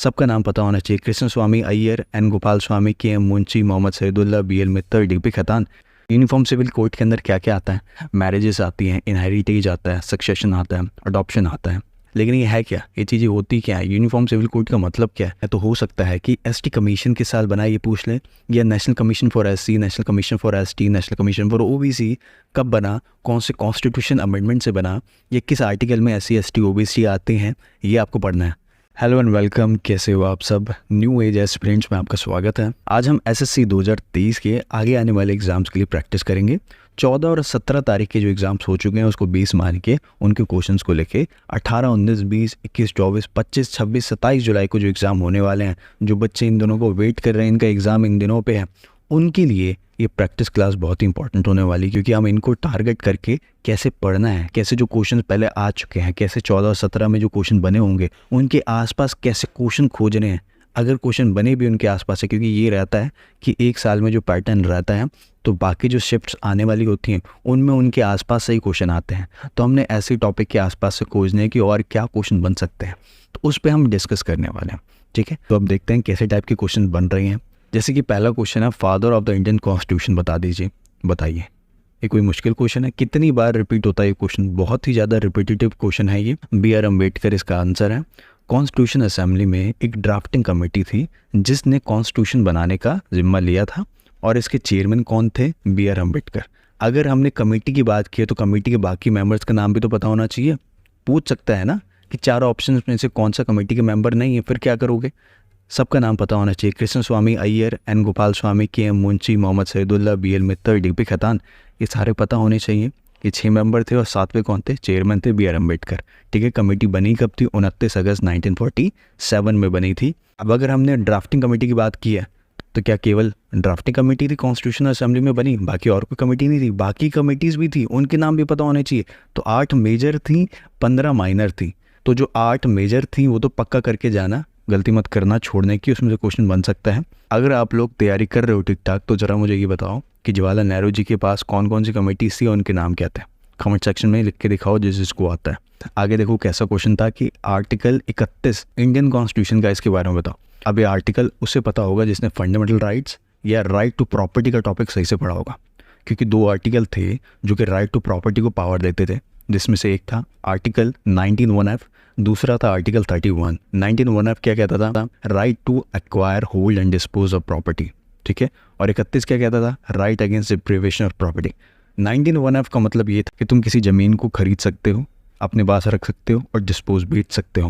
सबका नाम पता होना चाहिए। Krishnaswami Ayyar, N Gopalaswami, K M Munshi, Mohammad Saadullah, B L Mittal, D P Khaitan. Uniform civil code के अंदर क्या क्या आता है? मैरिजेस आती हैं, इनहेरिटेज आता है, सक्सेशन आता है, अडॉप्शन आता है। लेकिन ये है क्या? ये चीज़ें होती क्या है? यूनिफॉर्म सिविल कोड का मतलब क्या है? तो हो सकता है कि एसटी कमीशन किस साल बना ये पूछ लें, या national commission for SC, national commission for ST, national commission for OBC कब बना, कौन से कॉन्स्टिट्यूशन अमेंडमेंट से बना, या किस आर्टिकल में एससी एसटी ओबीसी आते हैं, ये आपको पढ़ना है। हेलो एंड वेलकम, कैसे हो आप सब? न्यू एज एस्पिरेंट्स में आपका स्वागत है। आज हम एसएससी 2023 के आगे आने वाले एग्जाम्स के लिए प्रैक्टिस करेंगे। 14 और 17 तारीख के जो एग्जाम्स हो चुके हैं उसको 20 मान के उनके क्वेश्चंस को लेके 18, 19, 20, 21, 24, 25, 26, 27 जुलाई को जो एग्ज़ाम होने वाले हैं, जो बच्चे इन दिनों को वेट कर रहे हैं, इनका एग्ज़ाम इन दिनों पे है, उनके लिए ये प्रैक्टिस क्लास बहुत ही इंपॉर्टेंट होने वाली है। क्योंकि हम इनको टारगेट करके कैसे पढ़ना है, कैसे जो क्वेश्चन पहले आ चुके हैं, कैसे 14 और 17 में जो क्वेश्चन बने होंगे उनके आसपास कैसे क्वेश्चन खोजने हैं, अगर क्वेश्चन बने भी उनके आसपास है। क्योंकि ये रहता है कि एक साल में जो पैटर्न रहता है तो बाकी जो शिफ्ट्स आने वाली होती हैं उनमें उनके आसपास से ही क्वेश्चन आते हैं। तो हमने ऐसे टॉपिक के आसपास से खोजने की और क्या क्वेश्चन बन सकते हैं, तो उस पर हम डिस्कस करने वाले हैं। ठीक है, तो अब देखते हैं कैसे टाइप के क्वेश्चन बन रहे हैं। जैसे कि पहला क्वेश्चन है, father of the Indian constitution बता दीजिए। बताइए, ये कोई मुश्किल क्वेश्चन है? कितनी बार रिपीट होता है ये क्वेश्चन? बहुत ही ज़्यादा रिपीटेटिव क्वेश्चन है ये। बी आर अम्बेडकर इसका आंसर है। कॉन्स्टिट्यूशन असेंबली में एक ड्राफ्टिंग कमेटी थी जिसने कॉन्स्टिट्यूशन बनाने का जिम्मा लिया था, और इसके चेयरमैन कौन थे? B R Ambedkar. अगर हमने कमेटी की बात की है तो कमेटी के बाकी मेंबर्स का नाम भी तो पता होना चाहिए। पूछ सकता है ना कि चारों ऑप्शन में से कौन सा कमेटी के मेंबर नहीं है, फिर क्या करोगे? सबका नाम पता होना चाहिए। Krishnaswami Ayyar, N Gopalaswami, K M Munshi, Mohammad Saadullah, B L Mittal, D P Khaitan, ये सारे पता होने चाहिए। ये 6 मेंबर थे और 7वें कौन थे? चेयरमैन थे बी आर अम्बेडकर। ठीक है, कमेटी बनी कब थी? 29 अगस्त 1947 में बनी थी। अब अगर हमने ड्राफ्टिंग कमेटी की बात की है तो क्या केवल ड्राफ्टिंग कमेटी थी कॉन्स्टिट्यूशनल असेंबली में बनी? बाकी और कोई कमेटी नहीं थी? बाकी कमेटीज़ भी थी, उनके नाम भी पता होने चाहिए। तो 8 मेजर थी, 15 माइनर थी। तो जो 8 मेजर थी वो तो पक्का करके जाना, गलती मत करना छोड़ने की, उसमें से क्वेश्चन बन सकता है। अगर आप लोग तैयारी कर रहे हो ठीक ठाक तो ज़रा मुझे ये बताओ कि जवाहरलाल नेहरू जी के पास कौन कौन सी कमेटीज थी और उनके नाम क्या थे? कमेंट सेक्शन में लिख के दिखाओ जिसको आता है। आगे देखो कैसा क्वेश्चन था कि आर्टिकल 31 इंडियन कॉन्स्टिट्यूशन का, इसके बारे में बताओ। अब ये आर्टिकल उसे पता होगा जिसने फंडामेंटल राइट्स या राइट टू प्रॉपर्टी का टॉपिक सही से पढ़ा होगा। क्योंकि 2 आर्टिकल थे जो कि राइट टू प्रॉपर्टी को पावर देते थे, जिसमें से एक था आर्टिकल 19(1)(f), दूसरा था आर्टिकल 31। 19(1)(f) क्या कहता था? Right to acquire, hold and dispose of property. ठीक है, और 31 क्या कहता था? Right against deprivation of property. 19(1)(f) का मतलब ये था कि तुम किसी ज़मीन को खरीद सकते हो, अपने पास रख सकते हो और डिस्पोज बेच सकते हो।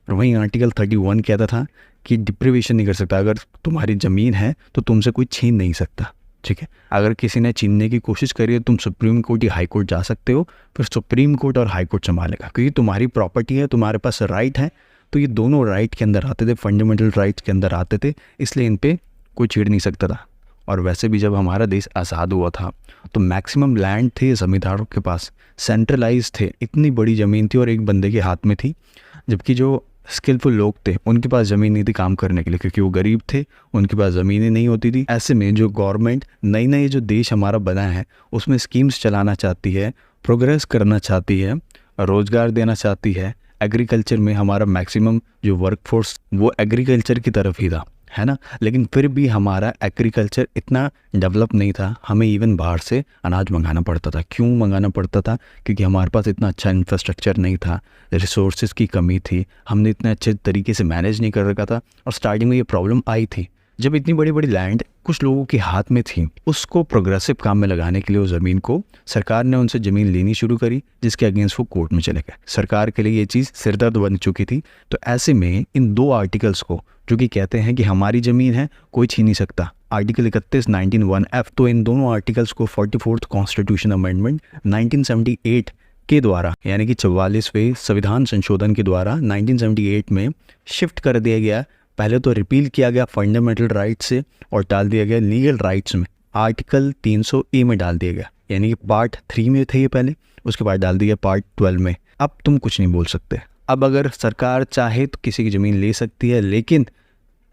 और वहीं आर्टिकल 31 कहता था कि डिप्रीवेशन नहीं कर सकता। अगर तुम्हारी ज़मीन है तो तुमसे कोई छीन नहीं सकता। ठीक है, अगर किसी ने छीनने की कोशिश करी है तुम सुप्रीम कोर्ट या हाई कोर्ट जा सकते हो, फिर सुप्रीम कोर्ट और हाई कोर्ट संभालेगा। क्योंकि तुम्हारी प्रॉपर्टी है, तुम्हारे पास राइट है, तो ये दोनों राइट के अंदर आते थे, फंडामेंटल राइट्स के अंदर आते थे, इसलिए इन पर कोई छेड़ नहीं सकता था। और वैसे भी जब हमारा देश आज़ाद हुआ था तो मैक्सिमम लैंड थे जमींदारों के पास, सेंट्रलाइज थे, इतनी बड़ी ज़मीन थी और एक बंदे के हाथ में थी। जबकि जो स्किलफुल लोग थे उनके पास ज़मीन नहीं थी काम करने के लिए, क्योंकि वो गरीब थे, उनके पास ज़मीनें नहीं होती थी। ऐसे में जो गवर्नमेंट नई नई जो देश हमारा बना है उसमें स्कीम्स चलाना चाहती है, प्रोग्रेस करना चाहती है, रोज़गार देना चाहती है। एग्रीकल्चर में हमारा मैक्सिमम जो वर्कफोर्स वो एग्रीकल्चर की तरफ ही था, है ना। लेकिन फिर भी हमारा एग्रीकल्चर इतना डेवलप नहीं था, हमें इवन बाहर से अनाज मंगाना पड़ता था। क्यों मंगाना पड़ता था? क्योंकि हमारे पास इतना अच्छा इंफ्रास्ट्रक्चर नहीं था, रिसोर्सेज की कमी थी, हमने इतने अच्छे तरीके से मैनेज नहीं कर रखा था। और स्टार्टिंग में ये प्रॉब्लम आई थी जब इतनी बड़ी बड़ी लैंड कुछ लोगों के हाथ में थी, उसको प्रोग्रेसिव काम में लगाने के लिए उस ज़मीन को सरकार ने उनसे ज़मीन लेनी शुरू करी, जिसके अगेंस्ट वो कोर्ट में चले गए। सरकार के लिए ये चीज़ सिरदर्द बन चुकी थी। तो ऐसे में इन 2 आर्टिकल्स को जो कि कहते हैं कि हमारी ज़मीन है, कोई छीन नहीं सकता, आर्टिकल 31 19(1)(f), तो इन दोनों आर्टिकल्स को 44th कॉन्स्टिट्यूशन अमेंडमेंट 1978 के द्वारा, यानी कि 44वें संविधान संशोधन के द्वारा 1978 में शिफ्ट कर दिया गया। पहले तो रिपील किया गया फंडामेंटल राइट से और डाल दिया गया लीगल राइट्स में, आर्टिकल 300A में डाल दिया गया। यानी कि पार्ट 3 में थे ये पहले, उसके बाद डाल दिया पार्ट 12 में। अब तुम कुछ नहीं बोल सकते। अब अगर सरकार चाहे तो किसी की ज़मीन ले सकती है, लेकिन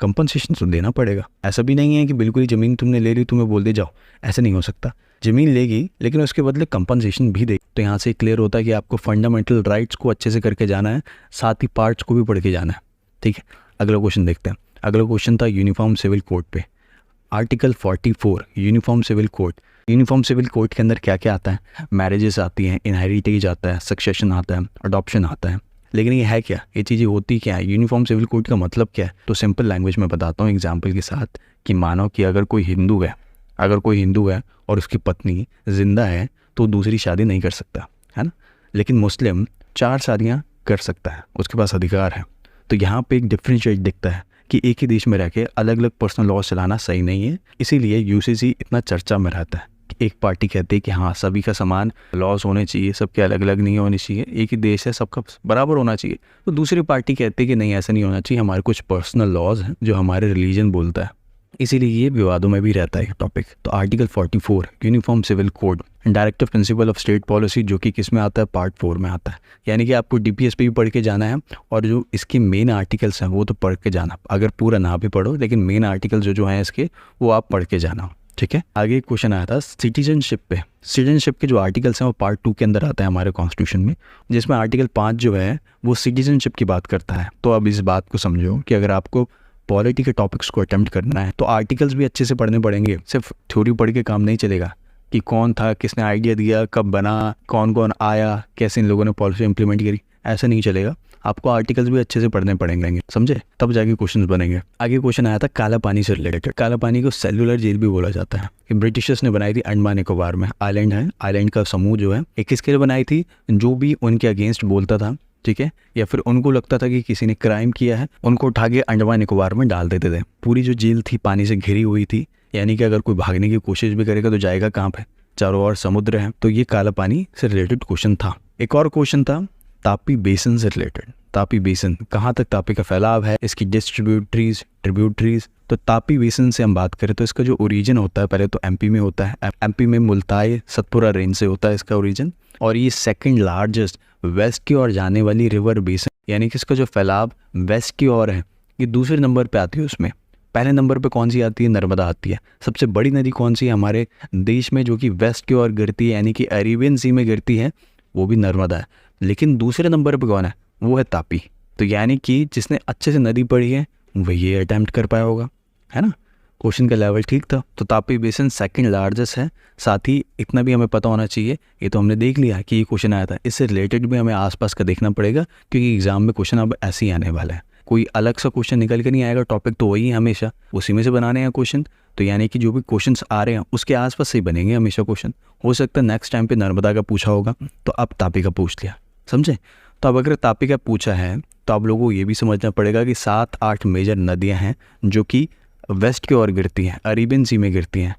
कंपनसेशन तो देना पड़ेगा। ऐसा भी नहीं है कि बिल्कुल ही ज़मीन तुमने ले ली, तुम्हें बोल दे जाओ, ऐसा नहीं हो सकता। ज़मीन लेगी लेकिन उसके बदले कंपनसेशन भी देगी। तो यहाँ से क्लियर होता है कि आपको फंडामेंटल राइट्स को अच्छे से करके जाना है, साथ ही पार्ट्स को भी पढ़ के जाना है। ठीक है, अगला क्वेश्चन देखते हैं। अगला क्वेश्चन था यूनिफॉर्म सिविल कोड पे। Article 44 uniform civil code. Uniform civil code के अंदर क्या क्या आता है? मैरिजेस आती हैं, इनहेरिटेज आता है, सक्सेशन आता है, अडॉप्शन आता है। लेकिन ये है क्या, ये चीज़ें होती क्या है, यूनिफॉर्म सिविल कोड का मतलब क्या है? तो सिंपल लैंग्वेज में बताता हूँ एग्जाम्पल के साथ कि मानो कि अगर कोई हिंदू है और उसकी पत्नी जिंदा है तो दूसरी शादी नहीं कर सकता, है ना। लेकिन मुस्लिम 4 शादियाँ कर सकता है, उसके पास अधिकार है। तो यहाँ पे एक डिफरेंशिएट दिखता है कि एक ही देश में रह के अलग अलग पर्सनल लॉज चलाना सही नहीं है। इसीलिए यूसीसी इतना चर्चा में रहता है कि एक पार्टी कहती है कि हाँ सभी का समान लॉज होने चाहिए, सबके अलग अलग नहीं होने चाहिए, एक ही देश है सबका बराबर होना चाहिए। तो दूसरी पार्टी कहती है कि नहीं ऐसा नहीं होना चाहिए, हमारे कुछ पर्सनल लॉज हैं जो हमारे रिलीजन बोलता है। इसीलिए ये विवादों में भी रहता है टॉपिक। तो article 44 uniform civil code, directive principle of state policy, जो कि किस में आता है? पार्ट 4 में आता है। यानी कि आपको डीपीएस पे भी पढ़ के जाना है और जो इसके मेन आर्टिकल्स हैं वो तो पढ़ के जाना, अगर पूरा ना भी पढ़ो लेकिन मेन आर्टिकल जो हैं इसके वो आप पढ़ के जाना, ठीक है। आगे क्वेश्चन आया था सिटीजनशिप पे। सिटीजनशिप के जो आर्टिकल्स हैं वो पार्ट 2 के अंदर आता है हमारे कॉन्स्टिट्यूशन में, जिसमें आर्टिकल 5 जो है वो सिटीजनशिप की बात करता है। तो अब इस बात को समझो कि अगर आपको पॉलिटी के टॉपिक्स को अटेम्प्ट करना है तो आर्टिकल्स भी अच्छे से पढ़ने पड़ेंगे। सिर्फ थ्योरी पढ़ के काम नहीं चलेगा कि कौन था, किसने आइडिया दिया, कब बना, कौन कौन आया, कैसे इन लोगों ने पॉलिसी इंप्लीमेंट करी, ऐसा नहीं चलेगा। आपको आर्टिकल्स भी अच्छे से पढ़ने पड़ेंगे, समझे, तब जाके क्वेश्चंस बनेंगे। आगे क्वेश्चन आया था काला पानी से रिलेटेड। काला पानी को सेलुलर जेल भी बोला जाता है। कि ब्रिटिशर्स ने बनाई थी अंडमान निकोबार में, आइलैंड है, आइलैंड का समूह जो है एक किसके लिए बनाई थी? जो भी उनके अगेंस्ट बोलता था, ठीक है, या फिर उनको लगता था कि किसी ने क्राइम किया है, उनको उठा के अंडमान निकोबार में डाल देते थे। पूरी जो जेल थी पानी से घिरी हुई थी, यानी कि अगर कोई भागने की कोशिश भी करेगा तो जाएगा कहाँ पे? चारों ओर समुद्र है। तो ये काला पानी से रिलेटेड क्वेश्चन था। एक और क्वेश्चन था तापी बेसिन से रिलेटेड। तापी बेसिन, कहाँ तक तापी का फैलाव है, इसकी ट्रिब्यूटरीज। तो तापी बेसिन से हम बात करें तो इसका जो ओरिजिन होता है पहले तो एमपी में होता है। एमपी में मुल्ताई सतपुरा रेंज से होता है इसका ओरिजिन, और ये सेकंड लार्जेस्ट वेस्ट की ओर जाने वाली रिवर बेसिन, यानी कि इसका जो फैलाव वेस्ट की ओर है, ये दूसरे नंबर पे आती है। उसमें पहले नंबर पे कौन सी आती है? नर्मदा आती है। सबसे बड़ी नदी कौन सी है हमारे देश में जो कि वेस्ट की ओर गिरती है, यानी कि अरेबियन सी में गिरती है, वो भी नर्मदा है। लेकिन दूसरे नंबर पे कौन है? वो है तापी। तो यानी कि जिसने अच्छे से नदी पढ़ी है वही ये अटैम्प्ट कर पाया होगा, है ना। क्वेश्चन का लेवल ठीक था। तो तापी बेसिन सेकंड लार्जेस्ट है। साथ ही इतना भी हमें पता होना चाहिए, ये तो हमने देख लिया कि ये क्वेश्चन आया था, इससे रिलेटेड भी हमें आसपास का देखना पड़ेगा, क्योंकि एग्जाम में क्वेश्चन अब ऐसे ही आने वाला है। कोई अलग सा क्वेश्चन निकल के नहीं आएगा, टॉपिक तो वही है हमेशा, उसी में से बनाने हैं क्वेश्चन। तो यानी कि जो भी क्वेश्चंस आ रहे हैं उसके आसपास से ही बनेंगे हमेशा क्वेश्चन। हो सकता है नेक्स्ट टाइम पे नर्मदा का पूछा होगा, तो अब तापी का पूछ लिया, समझे। तो अब अगर तापी का पूछा है तो आप लोगों को ये भी समझना पड़ेगा कि 7-8 मेजर नदियाँ हैं जो कि वेस्ट की ओर गिरती हैं, अरेबियन सी में गिरती हैं।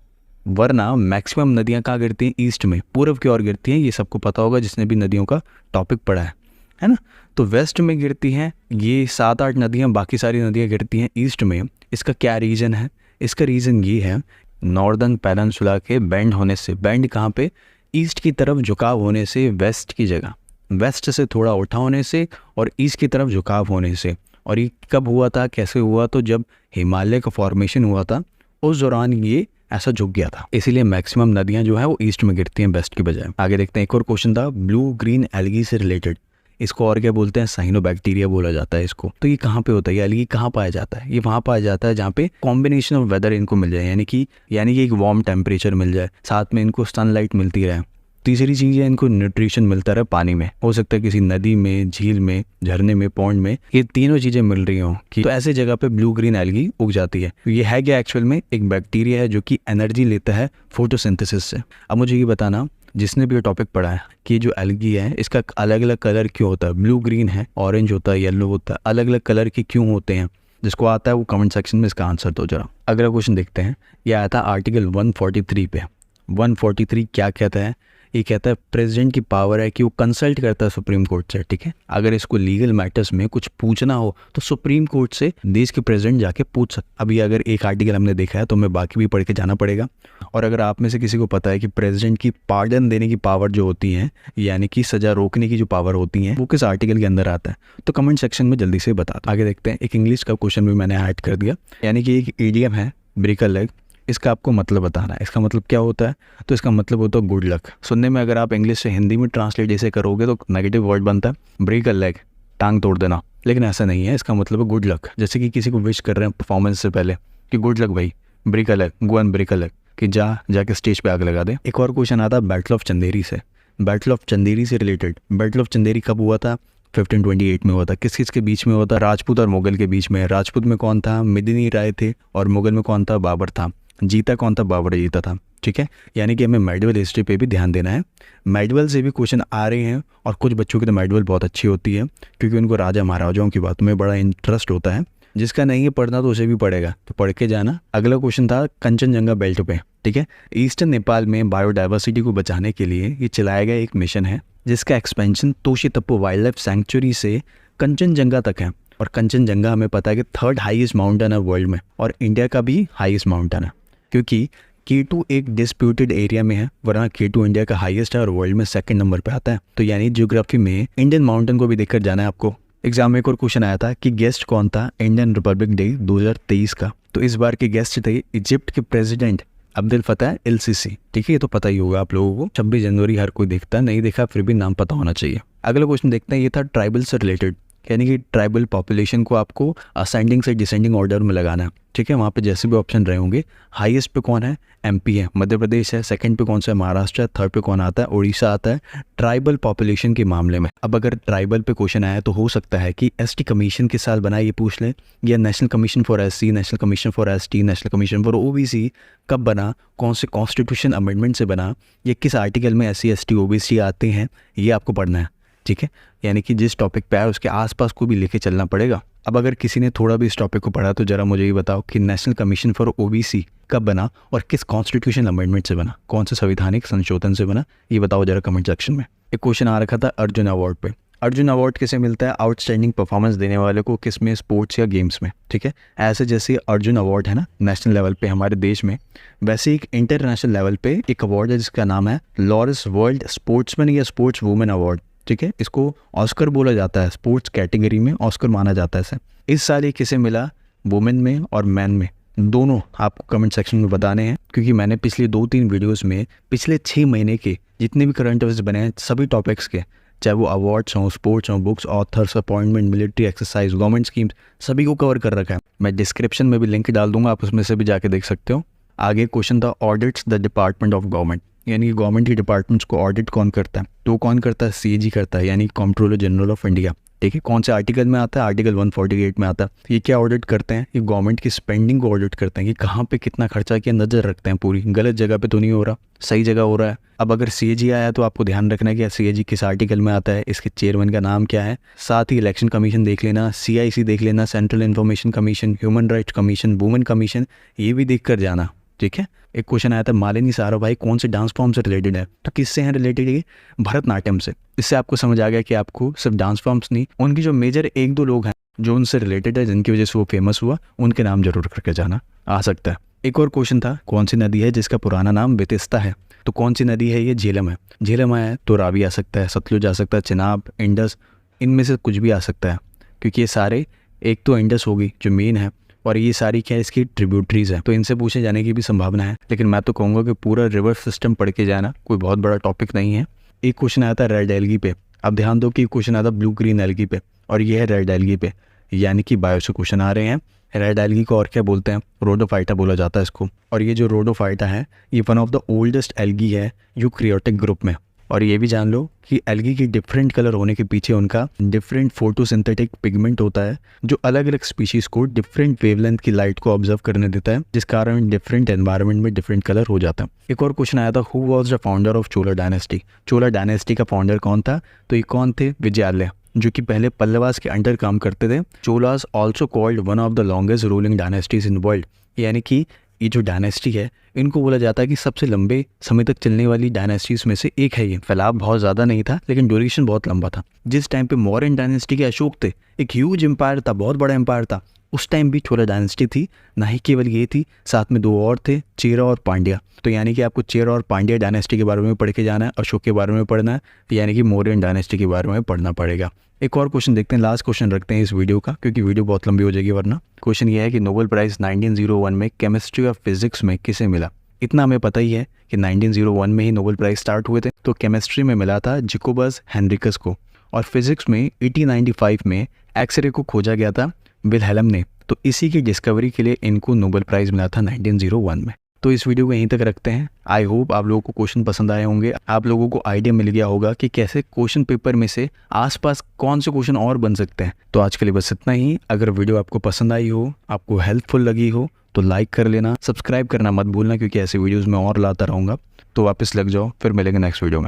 वरना मैक्सिमम नदियाँ कहाँ गिरती हैं? ईस्ट में, पूर्व की ओर गिरती हैं। ये सबको पता होगा जिसने भी नदियों का टॉपिक पढ़ा है ना। तो वेस्ट में गिरती हैं ये 7-8 नदियाँ, बाकी सारी नदियाँ गिरती हैं ईस्ट में। इसका क्या रीज़न है? इसका रीज़न ये है नॉर्दर्न पेनिनसुला के बेंड होने से। बेंड कहाँ पे? ईस्ट की तरफ झुकाव होने से, वेस्ट की जगह, वेस्ट से थोड़ा उठा होने से और ईस्ट की तरफ झुकाव होने से। और ये कब हुआ था, कैसे हुआ? तो जब हिमालय का फॉर्मेशन हुआ था उस दौरान ये ऐसा झुक गया था। इसीलिए मैक्सिमम नदियां जो है वो ईस्ट में गिरती हैं वेस्ट की बजाय। आगे देखते हैं, एक और क्वेश्चन था ब्लू ग्रीन एल्गी से रिलेटेड। इसको और क्या बोलते हैं? साइनोबैक्टीरिया बोला जाता है इसको। तो ये कहाँ पे होता है? ये एल्गी कहाँ पाया जाता है? ये वहाँ पाया जाता है जहाँ पे कॉम्बिनेशन ऑफ वेदर इनको मिल जाए, यानी कि एक वार्म टेम्परेचर मिल जाए, साथ में इनको सनलाइट मिलती रहे। तीसरी चीज़ है इनको न्यूट्रिशन मिलता रहे पानी में, हो सकता है किसी नदी में, झील में, झरने में, पॉन्ड में, ये तीनों चीज़ें मिल रही हों कि तो ऐसे जगह पे ब्लू ग्रीन एल्गी उग जाती है। ये है क्या? एक्चुअल में एक बैक्टीरिया है जो कि एनर्जी लेता है फोटोसिंथेसिस से। अब मुझे ये बताना, जिसने भी ये टॉपिक पढ़ा है कि जो एल्गी है इसका अलग अलग कलर क्यों होता है? ब्लू ग्रीन है, ऑरेंज होता है, येलो होता है, अलग अलग कलर के क्यों होते हैं? जिसको आता है वो कमेंट सेक्शन में इसका आंसर दो जरा। अगला क्वेश्चन देखते हैं, यह आया था आर्टिकल 143 पे। 143 क्या कहता है? ये कहता है प्रेसिडेंट की पावर है कि वो कंसल्ट करता है सुप्रीम कोर्ट से, ठीक है। अगर इसको लीगल मैटर्स में कुछ पूछना हो तो सुप्रीम कोर्ट से देश के प्रेसिडेंट जाके पूछ सकते। अभी अगर एक आर्टिकल हमने देखा है तो हमें बाकी भी पढ़ के जाना पड़ेगा। और अगर आप में से किसी को पता है कि प्रेसिडेंट की पार्डन देने की पावर जो होती है, यानी कि सजा रोकने की जो पावर होती है, वो किस आर्टिकल के अंदर आता है, तो कमेंट सेक्शन में जल्दी से बता दो। आगे देखते हैं, एक इंग्लिश का क्वेश्चन भी मैंने ऐड कर दिया, यानी कि एक ईडियम है ब्रेक अ लेग। इसका आपको मतलब बताना है। इसका मतलब क्या होता है? तो इसका मतलब होता है गुड लक। सुनने में अगर आप इंग्लिश से हिंदी में ट्रांसलेट ऐसे करोगे तो नेगेटिव वर्ड बनता है ब्रेक अ लेग, टांग तोड़ देना, लेकिन ऐसा नहीं है। इसका मतलब है गुड लक। जैसे कि किसी को विश कर रहे हैं परफॉर्मेंस से पहले कि गुड लक भाई, ब्रेक अलग, गो एंड ब्रेक अलग, कि जाके स्टेज पे आग लगा दे। एक और क्वेश्चन आता है बैटल ऑफ चंदेरी से। बैटल ऑफ चंदेरी से रिलेटेड, बैटल ऑफ चंदेरी कब हुआ था? 1528 में हुआ था। किस किस के बीच में हुआ था? राजपूत और मुगल के बीच में। राजपूत में कौन था? मिदिनी राय थे। और मुगल में कौन था? बाबर था। जीता कौन था? बाबर जीता था। ठीक है, यानी कि हमें मेडिवल हिस्ट्री पे भी ध्यान देना है। मेडिवल से भी क्वेश्चन आ रहे हैं, और कुछ बच्चों की तो मेडिवल बहुत अच्छी होती है क्योंकि उनको राजा महाराजाओं की बातों में बड़ा इंटरेस्ट होता है। जिसका नहीं है पढ़ना तो उसे भी पढ़ेगा, तो पढ़ के जाना। अगला क्वेश्चन था कंचनजंगा बेल्ट पे। ठीक है, ईस्टर्न नेपाल में बायोडाइवर्सिटी को बचाने के लिए ये चलाया गया एक मिशन है जिसका expansion Toshi तप्पू wild life sanctuary से कंचनजंगा तक है। और कंचनजंगा हमें पता है कि 3rd हाईएस्ट माउंटेन है वर्ल्ड में, और इंडिया का भी हाईएस्ट माउंटेन है, क्योंकि K2 एक डिस्प्यूटेड एरिया में है, वरना K2 इंडिया का हाईएस्ट है और वर्ल्ड में 2nd नंबर पे आता है। तो यानी ज्योग्राफी में इंडियन माउंटेन को भी देखकर जाना है आपको। एग्जाम में एक और क्वेश्चन आया था कि गेस्ट कौन था इंडियन रिपब्लिक डे 2023 का। तो इस बार के गेस्ट थे इजिप्ट के प्रेसिडेंट अब्दुल फतह एल सीसी। ठीक है, ये तो पता ही होगा आप लोगों को। 26 जनवरी हर कोई देखता है, नहीं देखा फिर भी नाम पता होना चाहिए। अगला क्वेश्चन देखते हैं, ये था ट्राइबल से रिलेटेड, यानी कि ट्राइबल पॉपुलेशन को आपको असेंडिंग से डिसेंडिंग ऑर्डर में लगाना है। ठीक है, वहाँ पे जैसे भी ऑप्शन रहे होंगे। हाईएस्ट पे कौन है? MP है, मध्य प्रदेश है। 2nd पे कौन सा है? महाराष्ट्र है। 3rd पे कौन आता है? उड़ीसा आता है, ट्राइबल पॉपुलेशन के मामले में। अब अगर ट्राइबल पे क्वेश्चन आया तो हो सकता है कि ST कमीशन के साल बना ये पूछ ले, या national commission for SC, national commission for ST, national commission for OBC कब बना, कौन से कॉन्स्टिट्यूशन अमेंडमेंट से बना, या किस आर्टिकल में SC ST OBC आते हैं, ये आपको पढ़ना है। ठीक है, यानी कि जिस टॉपिक पे आए उसके आसपास को भी लेके चलना पड़ेगा। अब अगर किसी ने थोड़ा भी इस टॉपिक को पढ़ा तो जरा मुझे ये बताओ कि नेशनल कमीशन फॉर OBC कब बना और किस कॉन्स्टिट्यूशन अमेंडमेंट से बना, कौन से संवैधानिक संशोधन से बना, ये बताओ जरा कमेंट सेक्शन में। एक क्वेश्चन आ रखा था अर्जुन अवार्ड पे। अर्जुन अवार्ड किसे मिलता है? आउटस्टैंडिंग परफॉर्मेंस देने वाले को। किस में? स्पोर्ट्स या गेम्स में। ठीक है, ऐसे जैसे अर्जुन अवार्ड है ना नेशनल लेवल पे हमारे देश में, वैसे एक इंटरनेशनल लेवल पे एक अवार्ड है जिसका नाम है लॉरेंस वर्ल्ड स्पोर्ट्समैन या स्पोर्ट्स वुमेन अवार्ड। ठीक है, इसको ऑस्कर बोला जाता है, स्पोर्ट्स कैटेगरी में ऑस्कर माना जाता है इसे। इस साल ये किसे मिला? वुमेन में और मैन में, दोनों आपको कमेंट सेक्शन में बताने हैं, क्योंकि मैंने पिछले 2-3 वीडियोस में पिछले 6 महीने के जितने भी करंट अफेयर्स बने हैं सभी टॉपिक्स के, चाहे वो अवार्ड्स हों, स्पोर्ट्स हों, books, authors, appointment, military exercise, government schemes, सभी को कवर कर रखा है। मैं डिस्क्रिप्शन में भी लिंक डाल दूंगा, आप उसमें से भी जाके देख सकते हो। आगे क्वेश्चन था audits the department of government, यानी कि गवर्नमेंट के डिपार्टमेंट्स को ऑडिट कौन करता है? तो कौन करता है? CAG करता है, यानी कंट्रोलर जनरल ऑफ इंडिया। ठीक है, कौन से आर्टिकल में आता है? आर्टिकल 148 में आता है। ये क्या ऑडिट करते हैं? ये गवर्नमेंट की स्पेंडिंग को ऑडिट करते हैं कि कहाँ पे कितना खर्चा किया, नजर रखते हैं पूरी, गलत जगह पे तो नहीं हो रहा, सही जगह हो रहा है। अब अगर CAG आया तो आपको ध्यान रखना है कि CAG किस आर्टिकल में आता है, इसके चेयरमैन का नाम क्या है। साथ ही इलेक्शन कमीशन देख लेना, CIC देख लेना, central information commission, human rights commission, women commission, ये भी देख कर जाना। ठीक है, एक क्वेश्चन आया था मालिनी साराभाई कौन से डांस फॉर्म से रिलेटेड है? तो किससे हैं रिलेटेड? ये भरतनाट्यम से। इससे आपको समझ आ गया कि आपको सिर्फ डांस फॉर्म्स नहीं, उनकी जो मेजर 1-2 लोग हैं जो उनसे रिलेटेड है, जिनकी वजह से वो फेमस हुआ, उनके नाम जरूर करके जाना आ सकता है। एक और क्वेश्चन था कौन सी नदी है जिसका पुराना नाम बेतिस्ता है? तो कौन सी नदी है? ये झेलम है। झेलम आया तो रावी आ सकता है, सतलुज आ सकता है, चिनाब, इंडस, इनमें से कुछ भी आ सकता है, क्योंकि ये सारे, एक तो इंडस होगी जो मेन है, और ये सारी क्या इसकी ट्रिब्यूटरीज है, तो इनसे पूछे जाने की भी संभावना है। लेकिन मैं तो कहूँगा कि पूरा रिवर सिस्टम पढ़ के जाना, कोई बहुत बड़ा टॉपिक नहीं है। एक क्वेश्चन आया था रेड एल्गी पे। अब ध्यान दो कि क्वेश्चन आता ब्लू ग्रीन एल्गी पे, और ये है रेड एल्गी पे, यानी कि बायो से क्वेश्चन आ रहे हैं। रेड एल्गी को और क्या बोलते हैं? रोडोफाइटा बोला जाता है इसको। और ये जो रोडोफाइटा है ये one of the oldest algae है यूकैरियोटिक ग्रुप में। और ये भी जान लो कि एल्गी की डिफरेंट कलर होने के पीछे उनका डिफरेंट फोटोसिंथेटिक पिगमेंट होता है, जो अलग अलग स्पीशीज को डिफरेंट वेवलेंथ की लाइट को ऑब्जर्व करने देता है, जिस कारण डिफरेंट एनवायरनमेंट में डिफरेंट कलर हो जाता है। एक और क्वेश्चन आया था who was the founder of Chola dynasty? Chola dynasty का फाउंडर कौन था? तो ये कौन थे? विजयालय, जो कि पहले पल्लवास के अंडर काम करते थे। Cholas also called one of the longest ruling dynasties in world, यानी कि ये जो डायनेस्टी है इनको बोला जाता है कि सबसे लंबे समय तक चलने वाली डायनेस्टीज में से एक है। ये फैलाव बहुत ज़्यादा नहीं था लेकिन ड्यूरेशन बहुत लंबा था। जिस टाइम पे मौर्यन डायनेस्टी के अशोक थे, एक ह्यूज एम्पायर था, बहुत बड़ा एम्पायर था, उस टाइम भी चोला डायनेस्टी थी। ना ही केवल ये थी, साथ में 2 और थे, चेरा और पांड्या। तो यानी कि आपको चेरा और पांड्या डायनेस्टी के बारे में पढ़ के जाना है, अशोक के बारे में पढ़ना है, यानी कि मौर्यन डायनेस्टी के बारे में पढ़ना पड़ेगा। एक और क्वेश्चन देखते हैं, लास्ट क्वेश्चन रखते हैं इस वीडियो का, क्योंकि वीडियो बहुत लंबी हो जाएगी वरना। क्वेश्चन ये है कि नोबेल प्राइज़ 1901 में केमिस्ट्री और फिजिक्स में किसे मिला? इतना हमें पता ही है कि 1901 में ही नोबेल प्राइज़ स्टार्ट हुए थे, तो केमिस्ट्री में मिला था जैकोबस हेनरिकस को, और फिज़िक्स में 1895 में एक्सरे को खोजा गया था विल्हेल्म ने, तो इसी की डिस्कवरी के लिए इनको नोबेल प्राइज़ मिला था 1901 में। तो इस वीडियो को यहीं तक रखते हैं। आई होप आप लोगों को क्वेश्चन पसंद आए होंगे, आप लोगों को आइडिया मिल गया होगा कि कैसे क्वेश्चन पेपर में से आसपास कौन से क्वेश्चन और बन सकते हैं। तो आज के लिए बस इतना ही। अगर वीडियो आपको पसंद आई हो, आपको हेल्पफुल लगी हो, तो लाइक कर लेना, सब्सक्राइब करना मत भूलना, क्योंकि ऐसे वीडियोज़ मैं और लाता रहूँगा। तो वापस लग जाओ, फिर मिलेंगे नेक्स्ट वीडियो में।